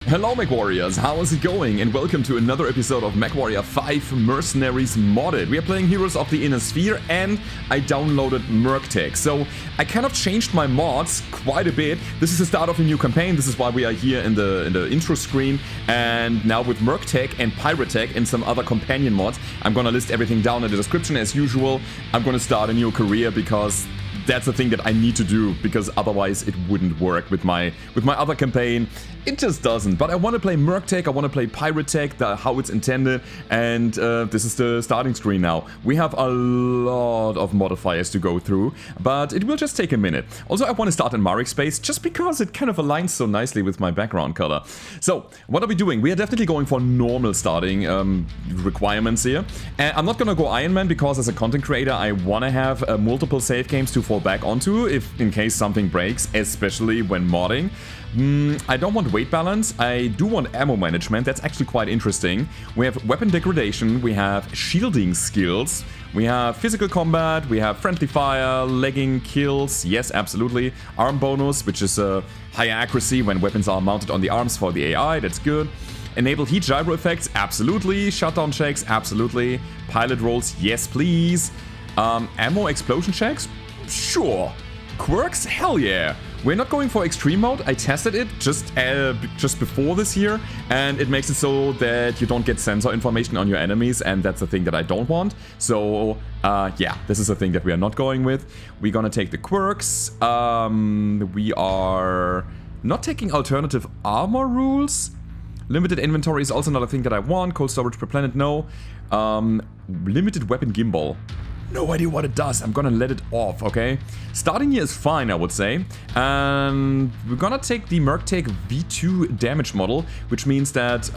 Hello Mechwarriors, how is it going? And welcome to another episode of Mechwarrior 5 Mercenaries Modded. We are playing Heroes of the Inner Sphere and I downloaded Merctech. So I kind of changed my mods quite a bit. This is the start of a new campaign, this is why we are here in the intro screen. And now with Merctech and Piratech and some other companion mods, I'm gonna list everything down in the description as usual. I'm gonna start a new career because that's the thing that I need to do, because otherwise it wouldn't work with my other campaign. It just doesn't. But I want to play Merctech, I want to play Piratech, how it's intended, and this is the starting screen now. We have a lot of modifiers to go through, but it will just take a minute. Also, I want to start in Marek space, just because it kind of aligns so nicely with my background color. So, what are we doing? We are definitely going for normal starting requirements here. And I'm not gonna go Iron Man, because as a content creator, I want to have multiple save games to fall back onto, if in case something breaks, especially when modding. I don't want weight balance, I do want ammo management, that's actually quite interesting. We have weapon degradation, we have shielding skills, we have physical combat, we have friendly fire, legging kills, yes absolutely, arm bonus, which is higher accuracy when weapons are mounted on the arms for the AI, that's good. Enable heat gyro effects, absolutely, shutdown checks, absolutely, pilot rolls, yes please. Ammo explosion checks, sure. Quirks, hell yeah. We're not going for extreme mode. I tested it just before this year, and it makes it so that you don't get sensor information on your enemies, and that's the thing that I don't want. So yeah, this is the thing that we are not going with. We're gonna take the Quirks. We are not taking alternative armor rules. Limited inventory is also another thing that I want. Cold storage per planet, no. Limited weapon gimbal. No idea what it does. I'm gonna let it off, okay? Starting here is fine, I would say. And we're gonna take the Merctech V2 damage model, which means that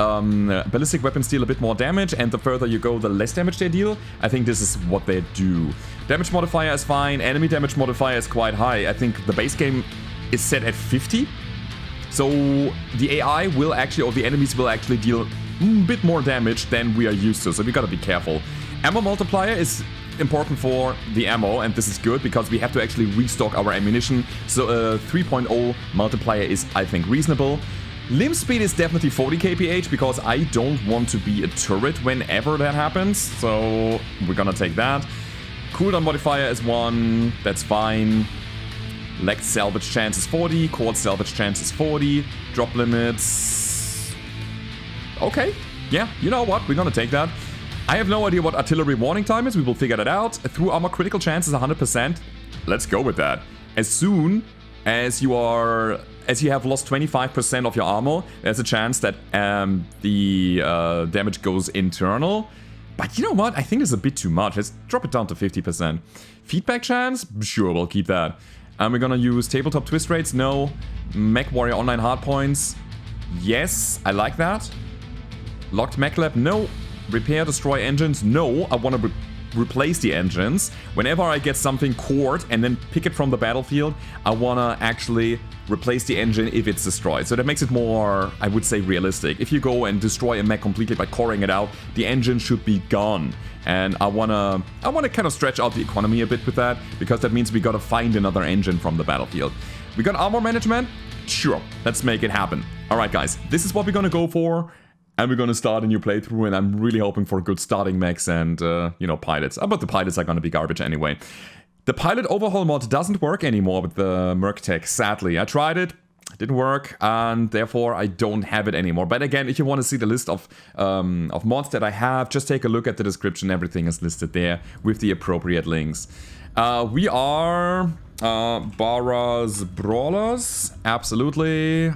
ballistic weapons deal a bit more damage, and the further you go, the less damage they deal. I think this is what they do. Damage modifier is fine. Enemy damage modifier is quite high. I think the base game is set at 50. So the AI will actually, or the enemies will actually deal a bit more damage than we are used to. So we gotta be careful. Ammo multiplier is important for the ammo, and this is good because we have to actually restock our ammunition. So 3.0 multiplier is, I think, reasonable. Limb speed is definitely 40 kph because I don't want to be a turret whenever that happens, so we're gonna take that. Cooldown modifier is 1, that's fine. Leg salvage chance is 40, cord salvage chance is 40, drop limits... Okay, yeah, you know what, we're gonna take that. I have no idea what artillery warning time is, we will figure that out. Through armor critical chance is 100%. Let's go with that. As soon as you have lost 25% of your armor, there's a chance that the damage goes internal. But you know what? I think this is a bit too much. Let's drop it down to 50%. Feedback chance? Sure, we'll keep that. We're gonna use tabletop twist rates? No. Mechwarrior online hardpoints? Yes, I like that. Locked MechLab? No. Repair, destroy engines? No, I want to replace the engines. Whenever I get something cored and then pick it from the battlefield, I want to actually replace the engine if it's destroyed. So that makes it more, I would say, realistic. If you go and destroy a mech completely by coring it out, the engine should be gone. And I wanna kind of stretch out the economy a bit with that, because that means we gotta find another engine from the battlefield. We got armor management? Sure, let's make it happen. Alright guys, this is what we're gonna go for. And we're gonna start a new playthrough, and I'm really hoping for good starting mechs and, you know, pilots. But the pilots are gonna be garbage anyway. The pilot overhaul mod doesn't work anymore with the Merctech, sadly. I tried it, didn't work, and therefore I don't have it anymore. But again, if you want to see the list of mods that I have, just take a look at the description. Everything is listed there with the appropriate links. We are Bara's Brawlers, absolutely.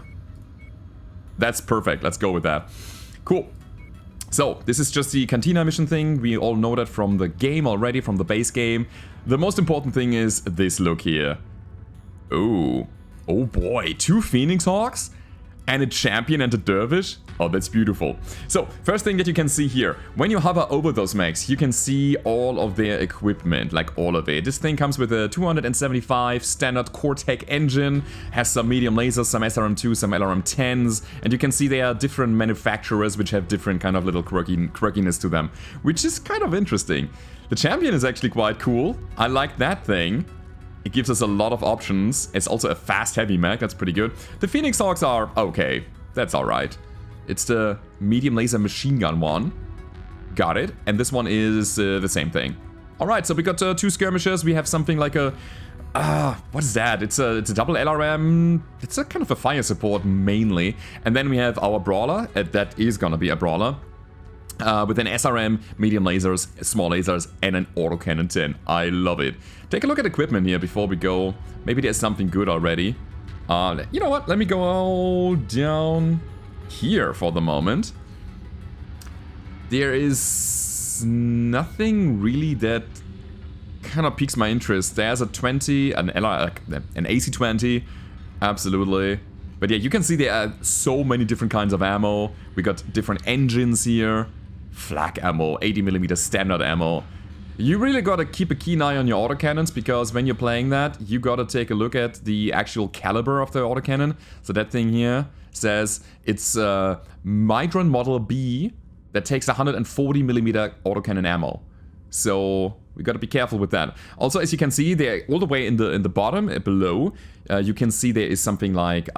That's perfect, let's go with that. Cool. So, this is just the Cantina mission thing. We all know that from the game already, from the base game. The most important thing is this look here. Oh. Oh boy, 2 Phoenix Hawks? And a champion and a dervish? Oh, that's beautiful. So, first thing that you can see here. When you hover over those mechs, you can see all of their equipment, like all of it. This thing comes with a 275 standard Cortec engine, has some medium lasers, some SRM2, some LRM10s, and you can see there are different manufacturers which have different kind of little quirkiness to them, which is kind of interesting. The champion is actually quite cool. I like that thing. It gives us a lot of options. It's also a fast heavy mech, that's pretty good. The Phoenix Hawks are okay. That's alright. It's the medium laser machine gun one. Got it. And this one is the same thing. Alright, so we got 2 skirmishers. We have something like a... what is that? It's a double LRM. It's a kind of a fire support mainly. And then we have our brawler. That is gonna be a brawler. With an SRM, medium lasers, small lasers, and an autocannon 10. I love it. Take a look at equipment here before we go. Maybe there's something good already. You know what? Let me go down here for the moment. There is nothing really that kind of piques my interest. There's a 20, an AC-20, absolutely. But yeah, you can see there are so many different kinds of ammo. We got different engines here. Flak ammo, 80mm standard ammo. You really gotta keep a keen eye on your autocannons, because when you're playing that, you gotta take a look at the actual caliber of the autocannon. So that thing here says it's Midron Model B that takes 140mm autocannon ammo. So we gotta be careful with that. Also, as you can see, there all the way in the bottom below, you can see there is something like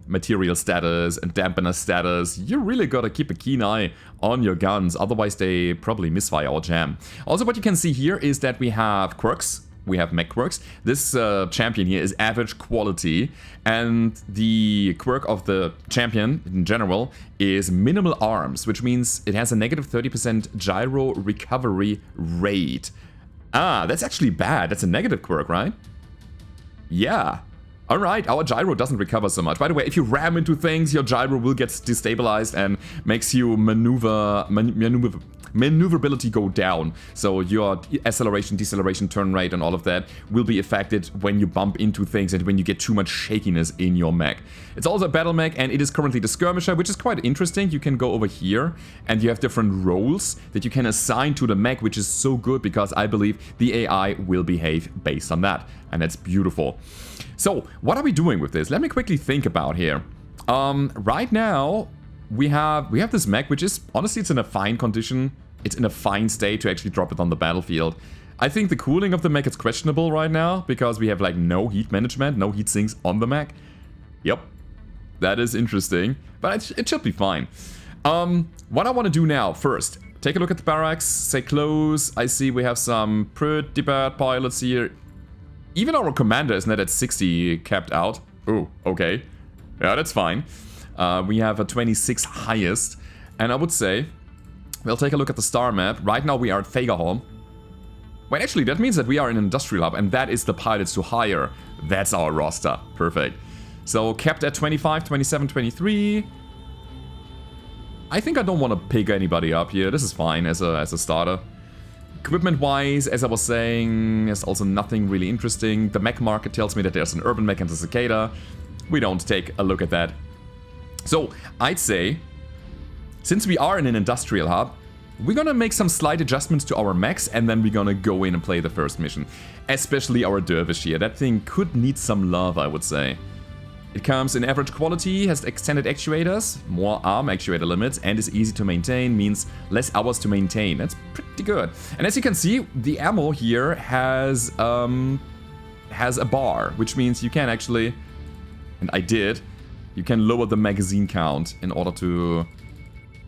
material status and dampener status. You really gotta keep a keen eye on your guns, otherwise they probably misfire or jam. Also, what you can see here is that we have Quirks. We have Mech Quirks. This champion here is average quality, and the quirk of the champion in general is minimal arms, which means it has a negative 30% gyro recovery rate. Ah, that's actually bad. That's a negative quirk, right? Yeah. Alright, our gyro doesn't recover so much. By the way, if you ram into things, your gyro will get destabilized and makes you maneuverability go down. So your acceleration, deceleration, turn rate and all of that will be affected when you bump into things and when you get too much shakiness in your mech. It's also a Battlemech, and it is currently the skirmisher, which is quite interesting. You can go over here and you have different roles that you can assign to the mech, which is so good because I believe the AI will behave based on that. And that's beautiful. So, what are we doing with this? Let me quickly think about here. Right now, we have this mech, which is, honestly, it's in a fine condition. It's in a fine state to actually drop it on the battlefield. I think the cooling of the mech is questionable right now, because we have, like, no heat management, no heat sinks on the mech. Yep. That is interesting, but it should be fine. What I want to do now, first, take a look at the barracks, say close. I see we have some pretty bad pilots here. Even our commander is not at 60 capped out. Oh, okay. Yeah, that's fine. We have a 26 highest. And I would say, we'll take a look at the star map. Right now we are at Fagerholm. Wait, actually, that means that we are in an industrial hub, and that is the pilots to hire. That's our roster. Perfect. So, capped at 25, 27, 23. I think I don't want to pick anybody up here. This is fine as a starter. Equipment-wise, as I was saying, there's also nothing really interesting. The mech market tells me that there's an urban mech and a cicada. We don't take a look at that. So, I'd say, since we are in an industrial hub, we're gonna make some slight adjustments to our mechs, and then we're gonna go in and play the first mission. Especially our dervish here. That thing could need some love, I would say. It comes in average quality, has extended actuators, more arm actuator limits, and is easy to maintain, means less hours to maintain. That's pretty good. And as you can see, the ammo here has a bar, which means you can actually, and I did, you can lower the magazine count in order to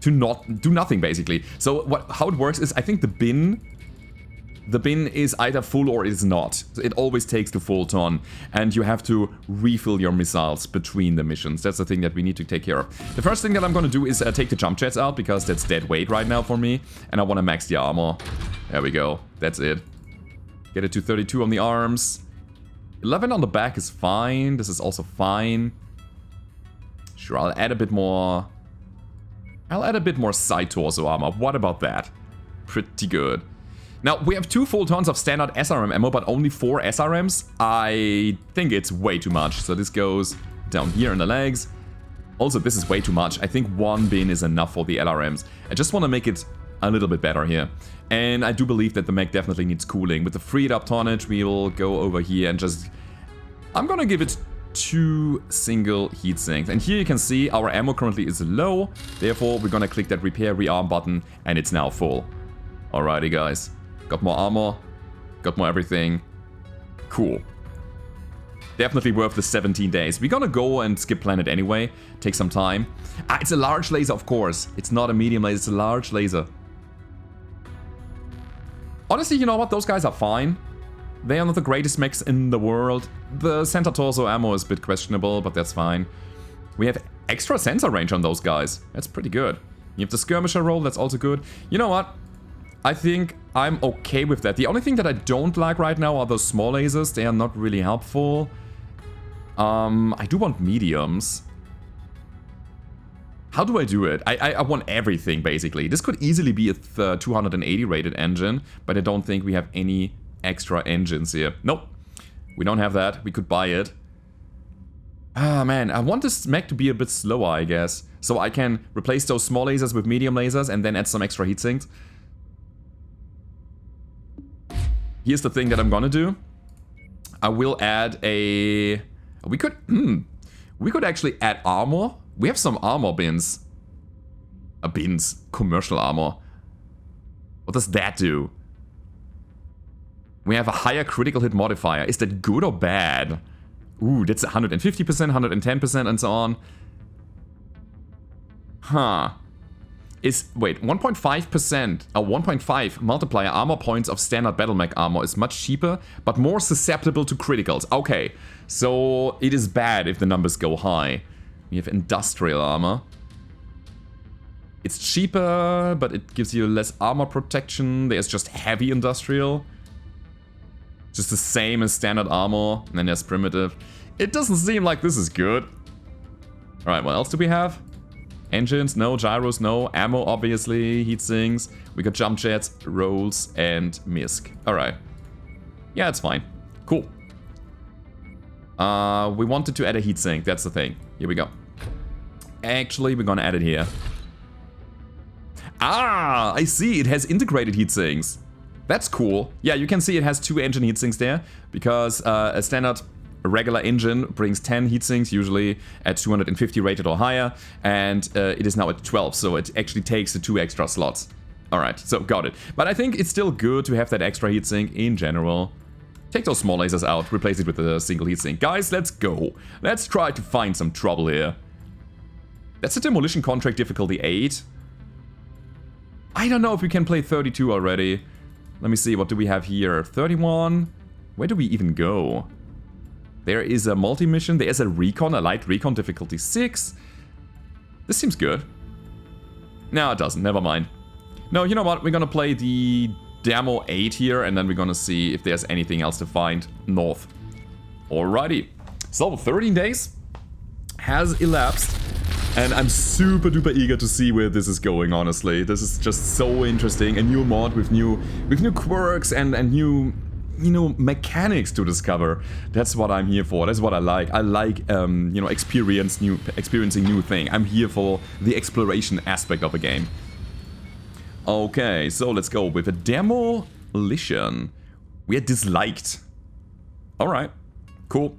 not do nothing, basically. So how it works is, I think the bin is either full or it is not. It always takes the full ton, and you have to refill your missiles between the missions. That's the thing that we need to take care of. The first thing that I'm going to do is take the jump jets out, because that's dead weight right now for me, and I want to max the armor. There we go. That's it. Get it to 32 on the arms. 11 on the back is fine. This is also fine. Sure, I'll add a bit more side torso armor. What about that? Pretty good. Now, we have 2 full tons of standard SRM ammo, but only 4 SRMs. I think it's way too much. So this goes down here in the legs. Also, this is way too much. I think 1 bin is enough for the LRMs. I just want to make it a little bit better here. And I do believe that the mech definitely needs cooling. With the freed up tonnage, we will go over here and just... I'm gonna give it 2 single heat sinks. And here you can see our ammo currently is low. Therefore, we're gonna click that repair rearm button, and it's now full. Alrighty, guys. Got more armor, got more everything. Cool. Definitely worth the 17 days. We're gonna go and skip planet anyway. Take some time. It's a large laser, of course. It's not a medium laser, it's a large laser. Honestly, you know what? Those guys are fine. They are not the greatest mechs in the world. The center torso ammo is a bit questionable, but that's fine. We have extra sensor range on those guys. That's pretty good. You have the skirmisher roll, that's also good. You know what? I think I'm okay with that. The only thing that I don't like right now are those small lasers. They are not really helpful. I do want mediums. How do I do it? I want everything, basically. This could easily be a 280 rated engine, but I don't think we have any extra engines here. Nope. We don't have that. We could buy it. Ah, man. I want this mech to be a bit slower, I guess. So I can replace those small lasers with medium lasers and then add some extra heat sinks. Here's the thing that I'm gonna do. I will add a... We could actually add armor. We have some armor bins. Bins. Commercial armor. What does that do? We have a higher critical hit modifier. Is that good or bad? Ooh, that's 150%, 110%, and so on. Huh. Wait, 1.5%, 1.5 multiplier armor points of standard Battlemech armor is much cheaper, but more susceptible to criticals. Okay, so it is bad if the numbers go high. We have industrial armor. It's cheaper, but it gives you less armor protection. There's just heavy industrial. Just the same as standard armor. And then there's primitive. It doesn't seem like this is good. Alright, what else do we have? Engines, no. Gyros, no. Ammo, obviously. Heat sinks. We got jump jets, rolls, and misc. Alright. Yeah, it's fine. Cool. We wanted to add a heat sink. That's the thing. Here we go. Actually, we're gonna add it here. Ah, I see. It has integrated heat sinks. That's cool. Yeah, you can see it has 2 engine heat sinks there, because a standard regular engine brings 10 heat sinks, usually at 250 rated or higher, and it is now at 12, so it actually takes the 2 extra slots. Alright, so got it. But I think it's still good to have that extra heat sink in general. Take those small lasers out, replace it with a single heat sink. Guys, let's go. Let's try to find some trouble here. That's a demolition contract difficulty 8. I don't know if we can play 32 already. Let me see, what do we have here? 31. Where do we even go? There is a multi-mission. There's a recon, a light recon difficulty 6. This seems good. No, it doesn't. Never mind. No, you know what? We're gonna play the demo 8 here, and then we're gonna see if there's anything else to find north. Alrighty. So, 13 days has elapsed. And I'm super duper eager to see where this is going, honestly. This is just so interesting. A new mod with new quirks and new, you know, mechanics to discover. That's what I'm here for. That's what I like. I like, you know, experiencing new thing. I'm here for the exploration aspect of the game. Okay, so let's go with a demolition. We are disliked. Alright, cool.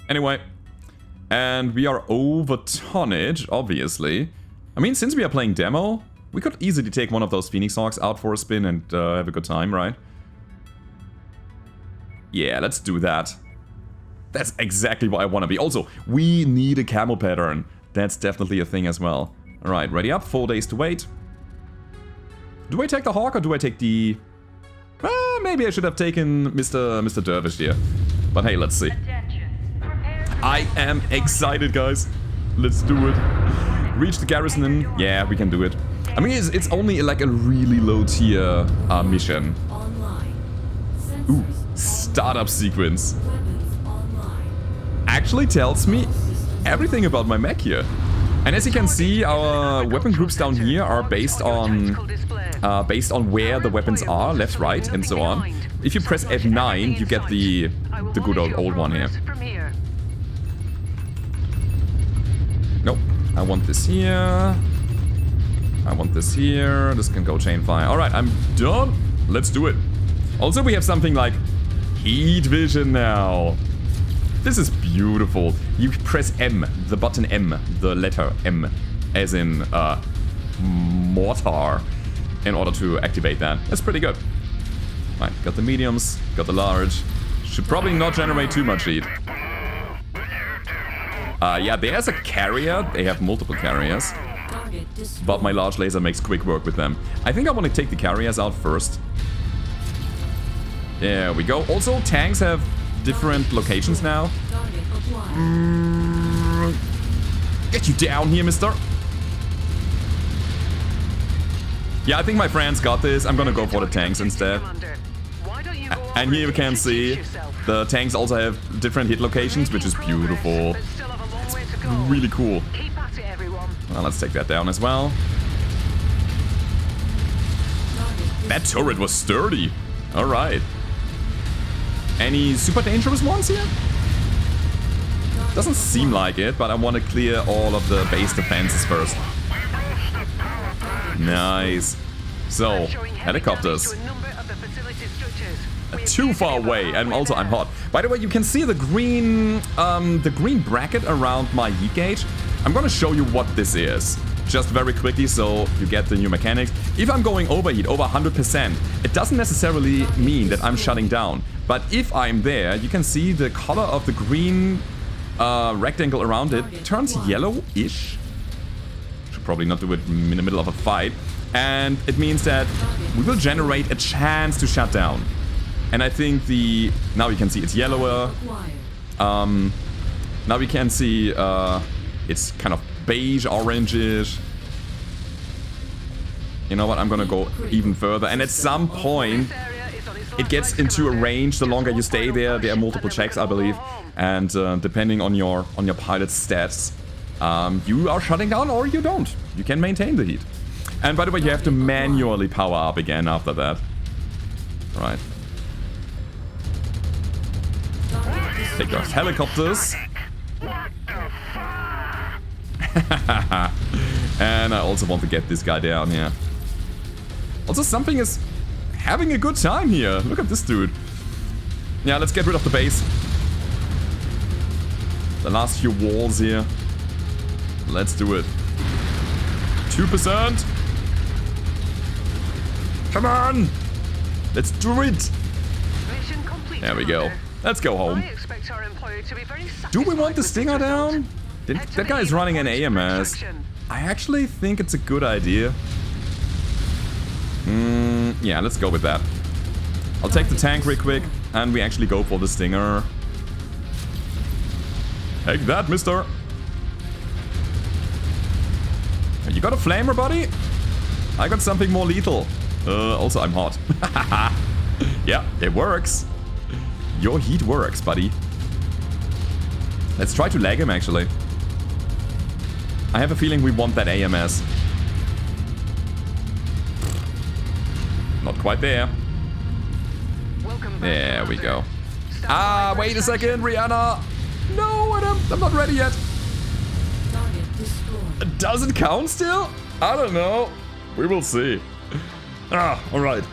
Anyway. And we are over tonnage, obviously. I mean, since we are playing demo, we could easily take one of those Phoenix Hawks out for a spin and have a good time, right? Yeah, let's do that. That's exactly what I want to be. Also, we need a camo pattern. That's definitely a thing as well. Alright, ready up. 4 days to wait. Do I take the Hawk or do I take the... maybe I should have taken Mr. Dervish here. But hey, let's see. I am excited, guys. Let's do it. Reach the garrison. Yeah, we can do it. I mean, it's only like a really low tier mission. Ooh, startup sequence. Actually tells me everything about my mech here. And as you can see, our weapon groups down here are based on where the weapons are, left, right, and so on. If you press F9, you get the good old one here. Nope. I want this here. I want this here. This can go chain fire. Alright, I'm done. Let's do it. Also, we have something like heat vision now. This is beautiful. You press M, the button M, the letter M, as in mortar, in order to activate that. That's pretty good. Right, got the mediums, got the large. Should probably not generate too much heat. Yeah, there's a carrier. They have multiple carriers. But my large laser makes quick work with them. I think I want to take the carriers out first. There we go. Also, tanks have different locations now. Get you down here, mister. Yeah, I think my friends got this. I'm gonna go for the tanks instead. And here you can see the tanks also have different hit locations, which is beautiful. It's really cool. Well, let's take that down as well. That turret was sturdy. Alright. Any super dangerous ones here? Doesn't seem like it, but I want to clear all of the base defenses first. Nice. So, helicopters. Too far away, and also I'm hot. By the way, you can see the green bracket around my heat gauge. I'm gonna show you what this is, just very quickly, so you get the new mechanics. If I'm going overheat, over 100%, it doesn't necessarily mean that I'm shutting down. But if I'm there, you can see the color of the green rectangle around it turns yellow-ish. Should probably not do it in the middle of a fight. And it means that we will generate a chance to shut down. And I think now you can see it's yellower. Now we can see it's kind of beige, orangish. You know what? I'm gonna go even further. And at some point, it gets into a range. The longer you stay there, there are multiple checks, I believe. And depending on your pilot's stats, you are shutting down or you don't. You can maintain the heat. And by the way, you have to manually power up again after that. Right. Take those helicopters. And I also want to get this guy down here. Also, something is having a good time here. Look at this dude. Yeah, let's get rid of the base. The last few walls here. Let's do it. 2%. Come on. Let's do it. There we go. Let's go home. Do we want the Stinger down? That guy is running an AMS. I actually think it's a good idea. Yeah, let's go with that. I'll take the tank real quick, and we actually go for the Stinger. Take that, mister. You got a flamer, buddy? I got something more lethal. Also, I'm hot. Yeah, it works. Your heat works, buddy. Let's try to lag him, actually. I have a feeling we want that AMS. Not quite there. There we go. Ah, wait a second, Rihanna. No, I'm not ready yet. Does it count still? I don't know. We will see. Ah, alright.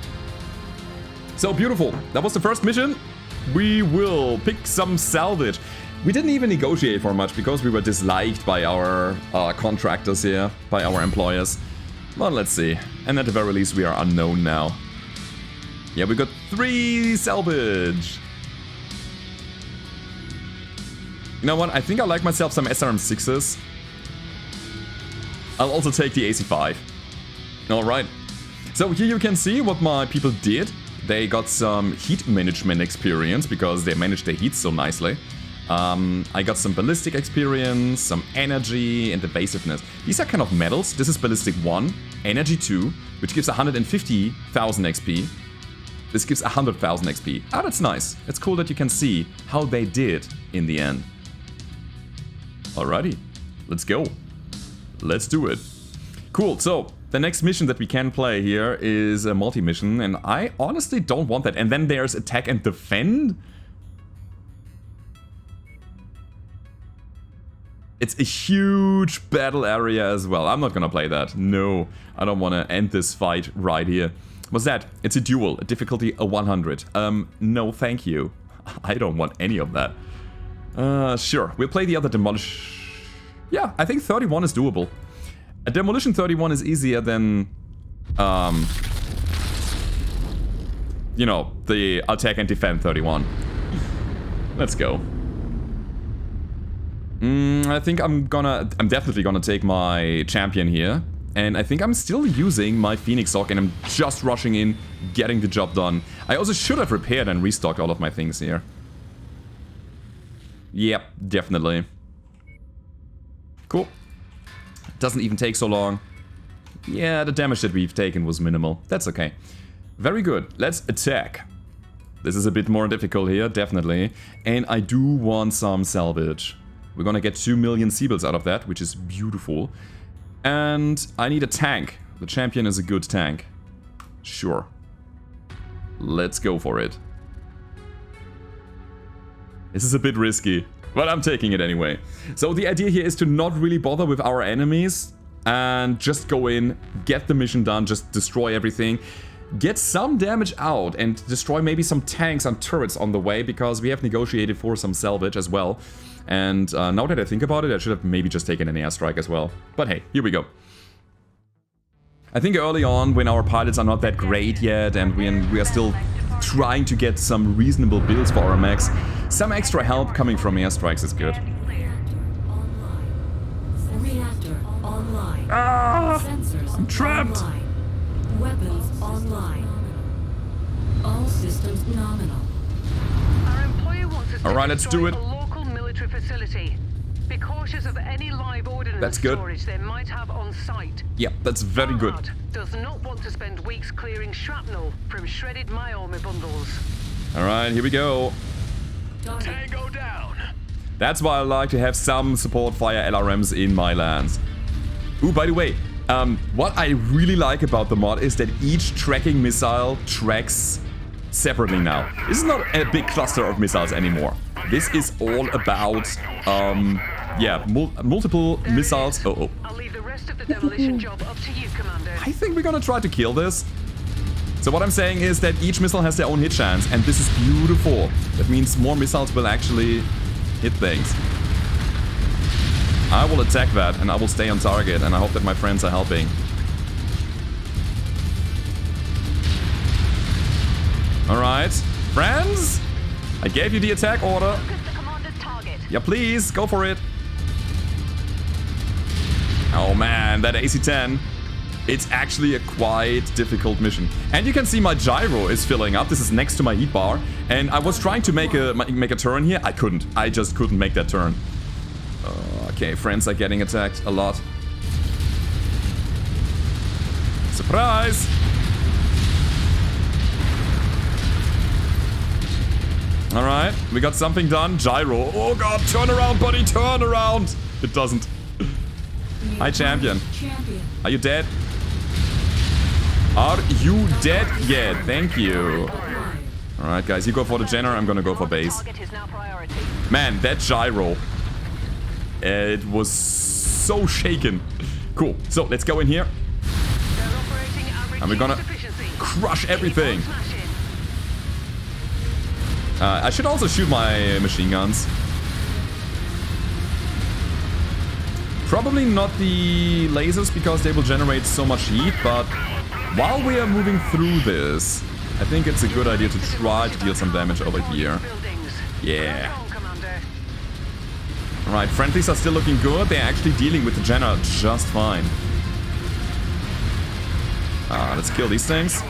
So beautiful. That was the first mission. We will pick some salvage. We didn't even negotiate for much because we were disliked by our contractors here, by our employers. Well, let's see. And at the very least, we are unknown now. Yeah, we got 3 salvage. You know what? I think I like myself some SRM6s. I'll also take the AC5. Alright. So here you can see what my people did. They got some heat management experience because they managed their heat so nicely. I got some ballistic experience, some energy, and evasiveness. These are kind of medals. This is ballistic 1, energy 2, which gives 150,000 XP. This gives 100,000 XP. Ah, that's nice. It's cool that you can see how they did in the end. Alrighty, let's go. Let's do it. Cool, so the next mission that we can play here is a multi-mission, and I honestly don't want that. And then there's attack and defend. It's a huge battle area as well. I'm not gonna play that. No, I don't want to end this fight right here. What's that? It's a duel, a difficulty a 100. No thank you. I don't want any of that. Sure, we'll play the other demolish. Yeah, I think 31 is doable. A demolition 31 is easier than, you know, the attack and defend 31. Let's go. I think I'm definitely gonna take my champion here. And I think I'm still using my Phoenix Hawk and I'm just rushing in, getting the job done. I also should have repaired and restocked all of my things here. Yep, definitely. Cool. Doesn't even take so long. Yeah, the damage that we've taken was minimal. That's okay. Very good. Let's attack. This is a bit more difficult here, definitely. And I do want some salvage. We're gonna get 2 million Seabills out of that, which is beautiful. And I need a tank. The champion is a good tank. Sure. Let's go for it. This is a bit risky, but I'm taking it anyway. So the idea here is to not really bother with our enemies and just go in, get the mission done, just destroy everything. Get some damage out and destroy maybe some tanks and turrets on the way, because we have negotiated for some salvage as well. And now that I think about it, I should have maybe just taken an airstrike as well. But hey, here we go. I think early on, when our pilots are not that great yet and we are still trying to get some reasonable builds for our mechs, some extra help coming from airstrikes is good. Ah! I'm trapped! Weapons online. All systems nominal. Our employer wants us Alright, to let's do it. a local military facility. Be cautious of any live ordnance storage they might have on site. Yep, that's very good. Does not want to spend weeks clearing shrapnel from shredded my army bundles. Alright, here we go. Tango down. That's why I like to have some support fire LRMs in my lands. Ooh, by the way, what I really like about the mod is that each tracking missile tracks separately now. This is not a big cluster of missiles anymore. This is all about, yeah, multiple missiles. Oh. I'll leave the rest of the demolition job up to you, Commander. I think we're gonna try to kill this. So what I'm saying is that each missile has their own hit chance, and this is beautiful. That means more missiles will actually hit things. I will attack that, and I will stay on target, and I hope that my friends are helping. Alright, friends! I gave you the attack order. Yeah, please, go for it. Oh man, that AC-10. It's actually a quite difficult mission. And you can see my gyro is filling up. This is next to my heat bar. And I was trying to make a turn here. I couldn't. I just couldn't make that turn. Okay, friends are getting attacked a lot. Surprise! Alright, we got something done. Gyro. Oh god, turn around, buddy, turn around! It doesn't. Hi, champion. Are you dead? Are you dead yet? Thank you. Alright, guys, you go for the Jenner, I'm gonna go for base. Man, that gyro. It was so shaken. Cool. So, let's go in here. And we're gonna crush everything. I should also shoot my machine guns. Probably not the lasers because they will generate so much heat, but while we are moving through this, I think it's a good idea to try to deal some damage over here. Yeah. Alright, friendlies are still looking good. They're actually dealing with the Jenner just fine. Let's kill these things.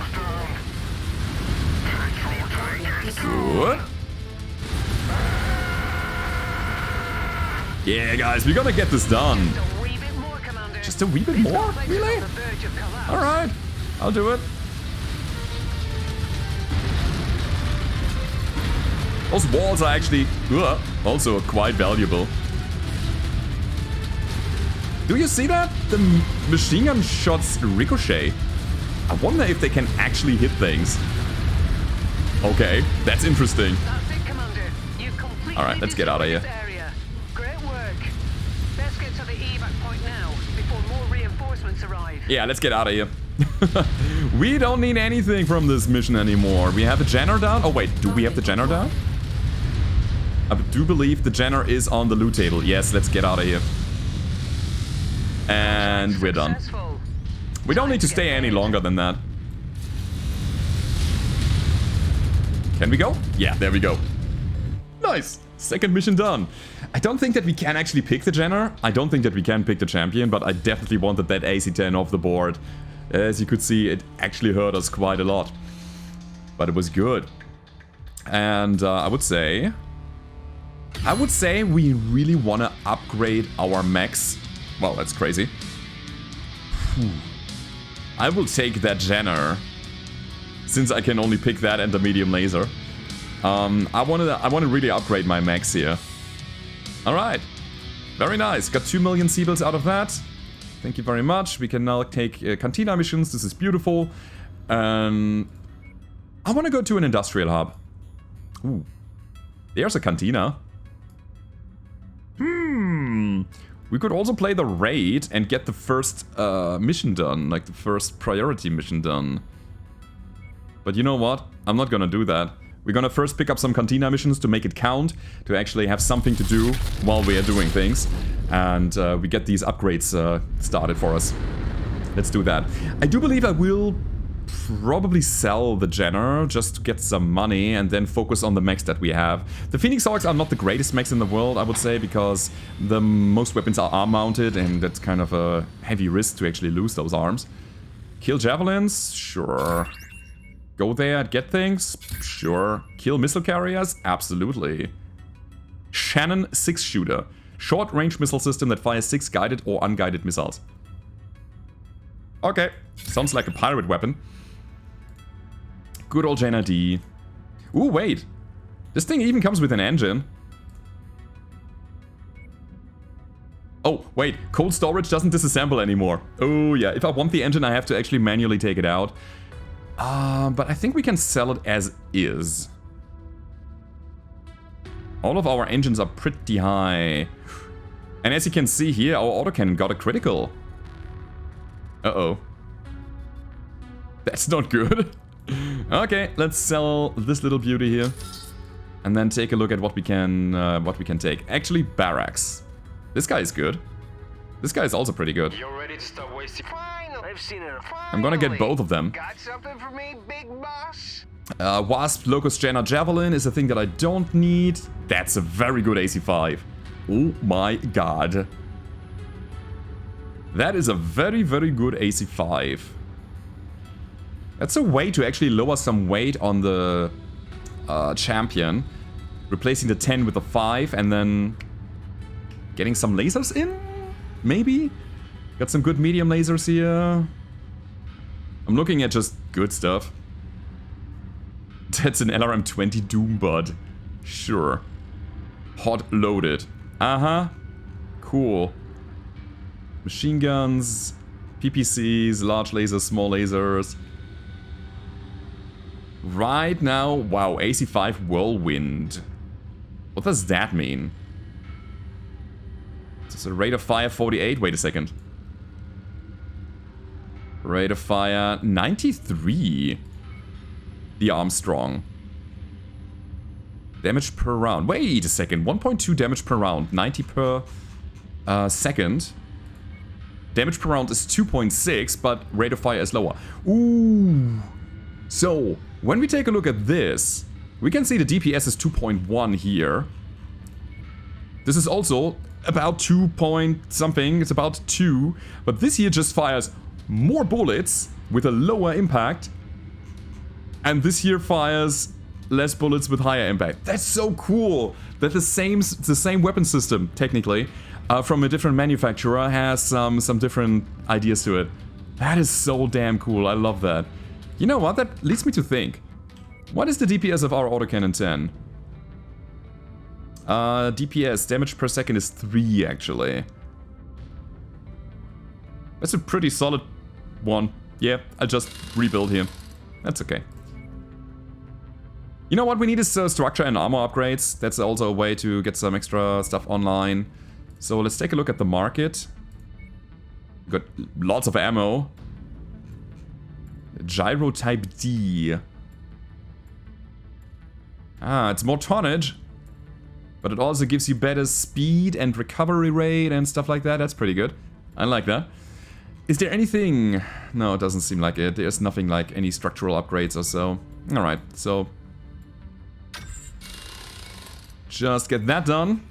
Good. Yeah, guys, we're gonna get this done. Just a wee bit more? Really? Alright, I'll do it. Those walls are actually also quite valuable. Do you see that? The machine gun shots ricochet. I wonder if they can actually hit things. Okay, that's interesting. Alright, let's get out of here. Great work. Let's get to the evac point now before more reinforcements arrive. Yeah, let's get out of here. We don't need anything from this mission anymore. We have a Jenner down. Oh wait, do we have the Jenner down? I do believe the Jenner is on the loot table. Yes, let's get out of here. And we're done. We don't need to stay any longer than that. Can we go? Yeah, there we go. Nice. Second mission done. I don't think that we can actually pick the Jenner. I don't think that we can pick the champion, but I definitely wanted that AC-10 off the board. As you could see, it actually hurt us quite a lot. But it was good. And I would say we really want to upgrade our mechs. Well, that's crazy. I will take that Jenner, since I can only pick that and the medium laser. I want to really upgrade my mechs here. All right, very nice. Got 2 million Siebels out of that. Thank you very much. We can now take Cantina Missions. This is beautiful. I want to go to an industrial hub. Ooh, there's a Cantina. We could also play the raid and get the first mission done, like the first priority mission done. But you know what? I'm not gonna do that. We're gonna first pick up some Cantina missions to make it count, to actually have something to do while we are doing things. And we get these upgrades started for us. Let's do that. I do believe I will probably sell the Jenner just to get some money and then focus on the mechs that we have. The Phoenix Hawks are not the greatest mechs in the world, I would say, because the most weapons are arm mounted and that's kind of a heavy risk to actually lose those arms. Kill javelins? Sure. Go there, get things? Sure. Kill missile carriers? Absolutely. Shannon 6-shooter. Short-range missile system that fires 6 guided or unguided missiles. Okay. Sounds like a pirate weapon. Good old JNRD. Ooh, wait. This thing even comes with an engine. Oh, wait. Cold storage doesn't disassemble anymore. Oh, yeah. If I want the engine, I have to actually manually take it out. But I think we can sell it as is. All of our engines are pretty high. And as you can see here, our autocannon got a critical. Uh-oh. That's not good. Okay, let's sell this little beauty here. And then take a look at what we can take. Actually, barracks. This guy is good. This guy is also pretty good. You're ready to start wasting. Finally, I've seen it. I'm gonna get both of them. Got something for me, big boss? Wasp Locust Jenner Javelin is a thing that I don't need. That's a very good AC5. Oh my god. That is a very, very good AC5. That's a way to actually lower some weight on the champion. Replacing the 10 with the 5 and then getting some lasers in? Maybe? Got some good medium lasers here. I'm looking at just good stuff. That's an LRM-20 Doombud. Sure. Hot loaded. Uh-huh. Cool. Machine guns, PPCs, large lasers, small lasers. Right now, wow, AC5 Whirlwind. What does that mean? It's a rate of fire 48. Wait a second. Rate of fire 93. The Armstrong. Damage per round. Wait a second. 1.2 damage per round. 90 per second. Damage per round is 2.6, but rate of fire is lower. Ooh. So, when we take a look at this, we can see the DPS is 2.1 here. This is also about 2 point something. It's about 2. But this here just fires more bullets with a lower impact. And this here fires less bullets with higher impact. That's so cool that the same weapon system, technically, from a different manufacturer has some different ideas to it. That is so damn cool. I love that. You know what? That leads me to think. What is the DPS of our autocannon 10? DPS, damage per second, is 3, actually. That's a pretty solid one. Yeah, I'll just rebuild here. That's okay. You know what we need is structure and armor upgrades. That's also a way to get some extra stuff online. So let's take a look at the market. Got lots of ammo. Gyro type D. Ah, it's more tonnage. But it also gives you better speed and recovery rate and stuff like that. That's pretty good. I like that. Is there anything... No, it doesn't seem like it. There's nothing like any structural upgrades or so. Alright, so... just get that done.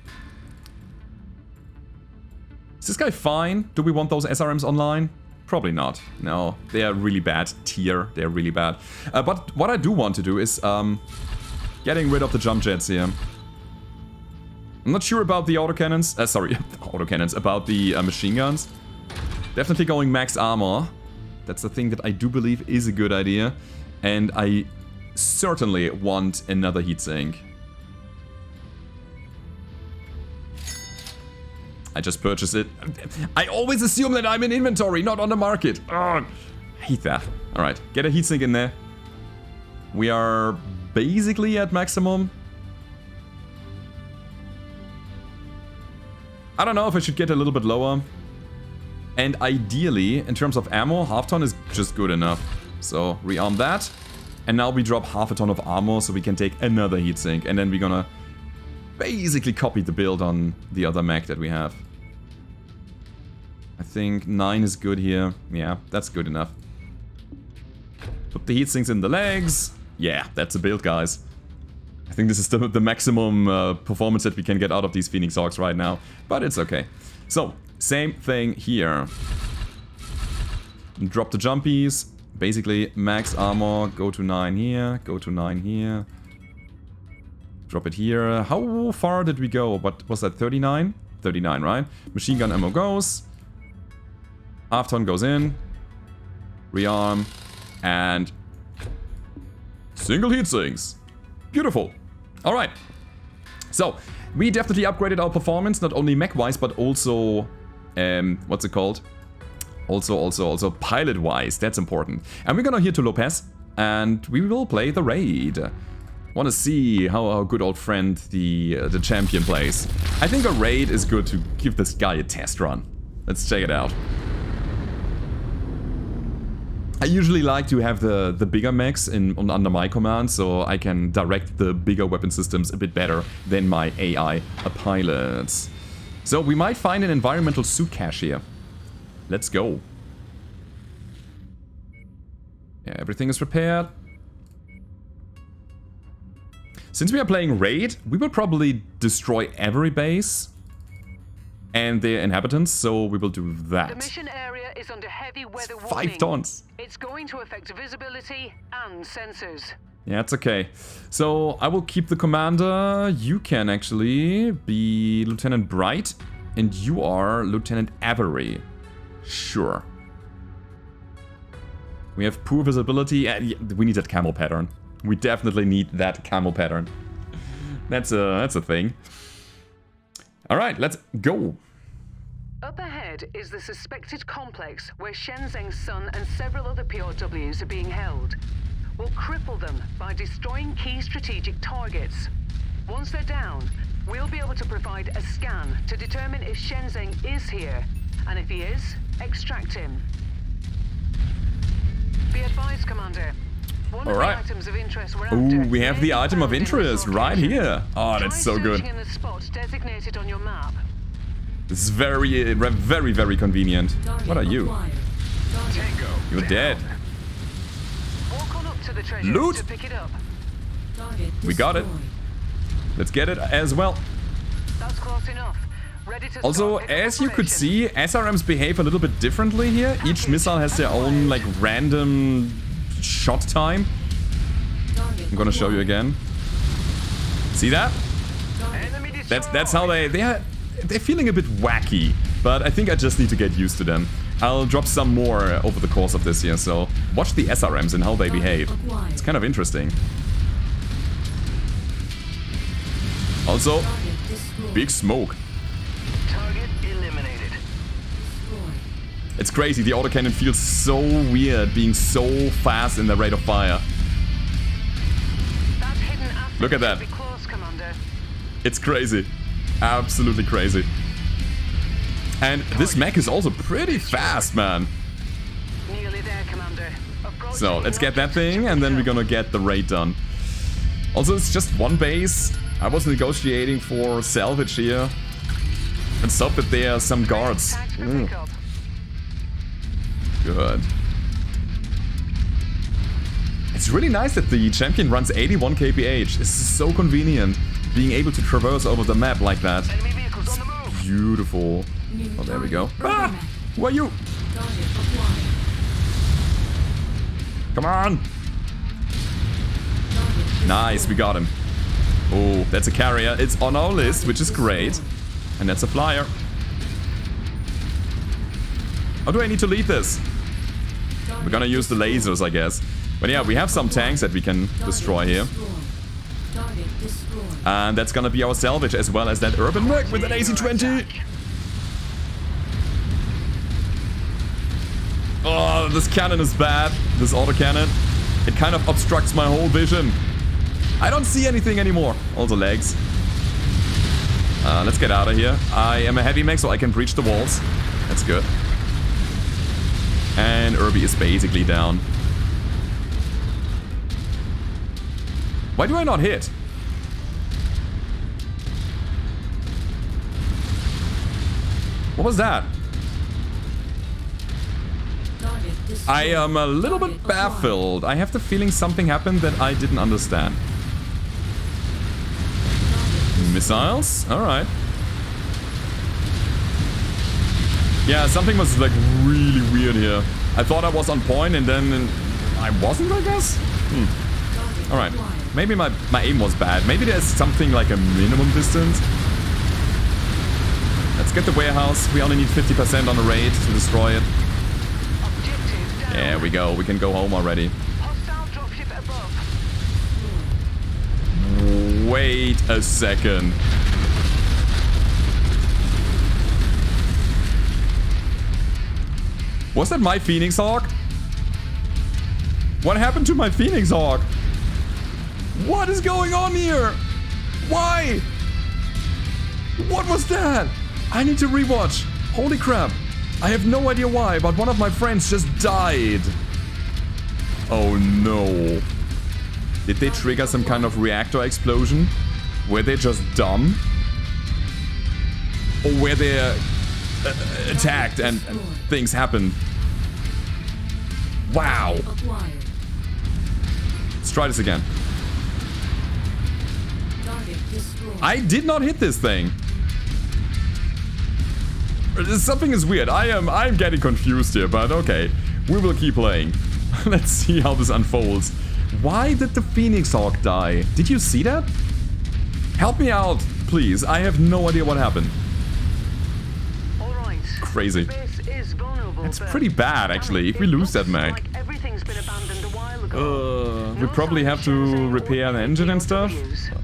Is this guy fine? Do we want those SRMs online? Probably not. No, they are really bad tier. They're really bad. But what I do want to do is getting rid of the jump jets here. I'm not sure about the autocannons. Sorry, autocannons. About the machine guns. Definitely going max armor. That's the thing that I do believe is a good idea. And I certainly want another heatsink. I just purchased it. I always assume that I'm in inventory, not on the market. Ugh, I hate that. Alright, get a heatsink in there. We are basically at maximum. I don't know if I should get a little bit lower. And ideally, in terms of ammo, half ton is just good enough. So, rearm that. And now we drop half a ton of armor so we can take another heatsink. And then we're gonna basically copy the build on the other mech that we have. I think 9 is good here. Yeah, that's good enough. Put the heatsinks in the legs. Yeah, that's a build, guys. I think this is the maximum performance that we can get out of these Phoenix Hawks right now. But it's okay. So, same thing here. Drop the jumpies. Basically, max armor. Go to 9 here. Go to 9 here. Drop it here. How far did we go? What was that? 39? 39, right? Machine gun ammo goes. Half ton goes in. Rearm. And single heatsinks. Beautiful. Alright. So, we definitely upgraded our performance, not only mech-wise, but also what's it called? Also pilot-wise. That's important. And we're gonna head to Lopez, and we will play the raid. Want to see how our good old friend, the champion, plays. I think a raid is good to give this guy a test run. Let's check it out. I usually like to have the bigger mechs under my command, so I can direct the bigger weapon systems a bit better than my AI pilots. So we might find an environmental suit cache here. Let's go. Yeah, everything is prepared. Since we are playing raid, we will probably destroy every base and their inhabitants, so we will do that. The mission area is under heavy weather warning. 5 tons. It's going to affect visibility and sensors. Yeah, it's okay. So I will keep the commander. You can actually be Lieutenant Bright, and you are Lieutenant Avery. Sure. We have poor visibility, and we need that camo pattern. We definitely need that camo pattern. That's a thing. Alright, let's go. Up ahead is the suspected complex where Shenzheng's son and several other POWs are being held. We'll cripple them by destroying key strategic targets. Once they're down, we'll be able to provide a scan to determine if Shenzheng is here, and if he is, extract him. Be advised, Commander. One of the items of interest we're after. Ooh, we have the item of interest right here. Oh, that's so good. In the spot designated on your map. This is very, very convenient. What are you? You're dead. Walk on up to the treasure Loot. to pick it up. We got it. Let's get it as well. That's close enough. Ready to Also, as you could see, SRMs behave a little bit differently here. Each missile has their own, like, random shot time. I'm gonna show you again. See that? That's how they're feeling a bit wacky, but I think I just need to get used to them. I'll drop some more over the course of this year, so watch the SRMs and how they behave. It's kind of interesting. Also, big smoke. Target eliminated. It's crazy, the autocannon feels so weird being so fast in the rate of fire. Look at that. It's crazy. Absolutely crazy. And this mech is also pretty fast, man. Nearly there, Commander. So, let's get that thing, and then we're gonna get the raid done. Also, it's just one base. I was negotiating for salvage here. Let's hope that there are some guards. Good. It's really nice that the champion runs 81 kph. This is so convenient, being able to traverse over the map like that. It's beautiful. Oh, there we go. Ah! Who are you? Come on! Nice, we got him. Oh, that's a carrier. It's on our list, which is great. And that's a flyer. How do I need to lead this? We're gonna use the lasers, I guess. But yeah, we have some tanks that we can destroy here. And that's gonna be our salvage, as well as that urban mech with an AC-20. Oh, this cannon is bad. This autocannon. It kind of obstructs my whole vision. I don't see anything anymore. Also legs. Let's get out of here. I am a heavy mech, so I can breach the walls. That's good. And Irby is basically down. Why do I not hit? What was that? I am a little bit baffled. I have the feeling something happened that I didn't understand. Missiles? Alright. Yeah, something was like really weird here. I thought I was on point and then I wasn't, I guess? Alright. Maybe my aim was bad. Maybe there's something like a minimum distance. Let's get the warehouse. We only need 50% on the raid to destroy it. There we go. We can go home already. Wait a second. Was that my Phoenix Hawk? What happened to my Phoenix Hawk? What is going on here? Why? What was that? I need to rewatch. Holy crap. I have no idea why, but one of my friends just died. Oh no. Did they trigger some kind of reactor explosion? Were they just dumb? Or were they attacked and things happened? Wow. Let's try this again. I did not hit this thing. Something is weird. I'm getting confused here, but okay. We will keep playing. Let's see how this unfolds. Why did the Phoenix Hawk die? Did you see that? Help me out, please. I have no idea what happened. All right. Crazy. Is vulnerable, It's pretty bad, actually, if we lose that mech. like everything's been abandoned a while ago. We probably have to repair an engine and stuff.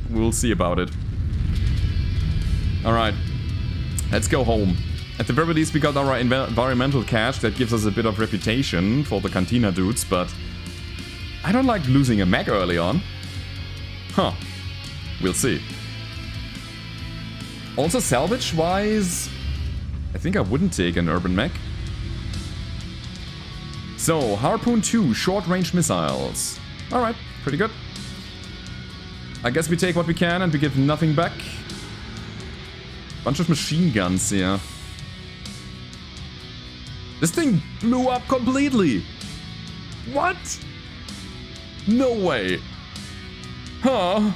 We'll see about it. Alright. Let's go home. At the very least, we got our environmental cache that gives us a bit of reputation for the Cantina dudes, but I don't like losing a mech early on. Huh. We'll see. Also, salvage-wise, I think I wouldn't take an urban mech. So, Harpoon 2, short-range missiles. Alright, pretty good. I guess we take what we can and we give nothing back. Bunch of machine guns here. This thing blew up completely. What? No way. Huh.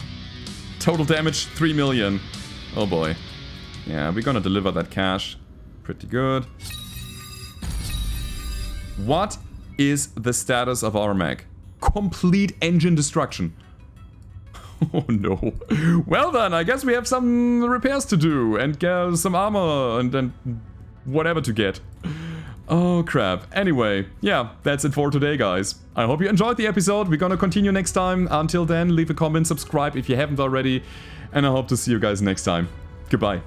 Total damage 3 million. Oh boy. Yeah, we're gonna deliver that cash. Pretty good. What is the status of our mech? Complete engine destruction. Oh no. Well then, I guess we have some repairs to do and get some armor and whatever to get. Oh crap. Anyway, yeah, that's it for today, guys. I hope you enjoyed the episode. We're gonna continue next time. Until then, leave a comment, subscribe if you haven't already, and I hope to see you guys next time. Goodbye.